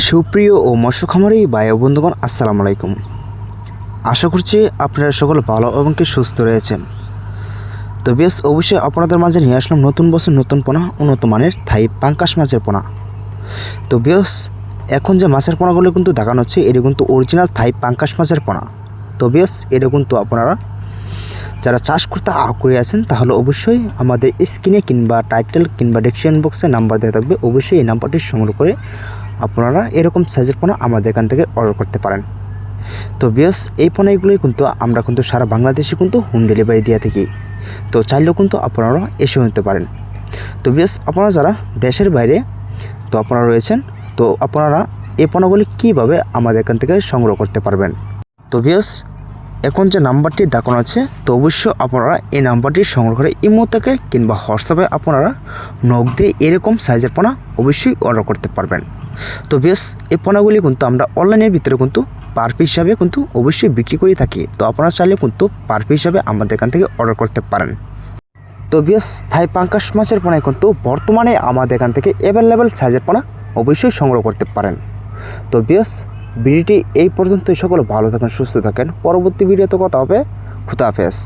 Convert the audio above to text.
সুপ্রিয় ও মৎস্য খামারি ভাই ও বন্ধুগণ, আসসালামু আলাইকুম। আশা করছি আপনারা সকলে ভালো এবং কি সুস্থ রয়েছেন। তো বেশ অবশ্যই আপনাদের মাঝে নিয়ে আসলাম নতুন বছর নতুন পোনা, উন্নত মানের থাই পাঙ্কাশ মাছের পোনা। তো বেশ এখন যে মাছের পোনাগুলো কিন্তু দেখানো হচ্ছে এটা কিন্তু অরিজিনাল থাই পাঙ্কাশ মাছের পোনা। তো বেশ এটা কিন্তু আপনারা যারা চাষ করতে আগ্রহী আছেন তাহলে অবশ্যই আমাদের স্ক্রিনে কিংবা টাইটেল কিংবা ডেসক্রিপশন বক্সে নাম্বার দেওয়া থাকবে, অবশ্যই এই নাম্বারটি সংগ্রহ করে আপনারা এরকম সাইজের পোনা আমাদের এখান থেকে অর্ডার করতে পারেন। তো বেশ এই পোনাগুলোই কিন্তু আমরা কিন্তু সারা বাংলাদেশে কিন্তু হোম ডেলিভারি দিয়ে থাকি। তো চাইলেও কিন্তু আপনারা এসে নিতে পারেন। তো বেশ আপনারা যারা দেশের বাইরে তো আপনারা রয়েছেন, তো আপনারা এই পোনাগুলি কীভাবে আমাদের এখান থেকে সংগ্রহ করতে পারবেন। তো বেশ এখন যে নাম্বারটি দেখানো আছে, তো অবশ্যই আপনারা এই নাম্বারটি সংগ্রহ করে ইমো থেকে কিংবা হোয়াটসঅ্যাপে আপনারা নক দিয়ে এরকম সাইজের পোনা অবশ্যই অর্ডার করতে পারবেন। তো বেশ এই পোনাগুলি কিন্তু আমরা অনলাইনের ভিতরে কিন্তু পার পিস হিসাবে কিন্তু অবশ্যই বিক্রি করে থাকি। তো আপনারা চাইলে কিন্তু পার পিস হিসাবে আমাদের এখান থেকে অর্ডার করতে পারেন। তো বেশ থাই পাঙ্কাশ মাছের পোনায় কিন্তু বর্তমানে আমাদের এখান থেকে অ্যাভেলেবেল সাইজের পোনা অবশ্যই সংগ্রহ করতে পারেন। তো বেশ ভিডিওটি এই পর্যন্তই। সকলে ভালো থাকেন, সুস্থ থাকেন। পরবর্তী ভিডিওতে কথা হবে। খুদা হাফেজ।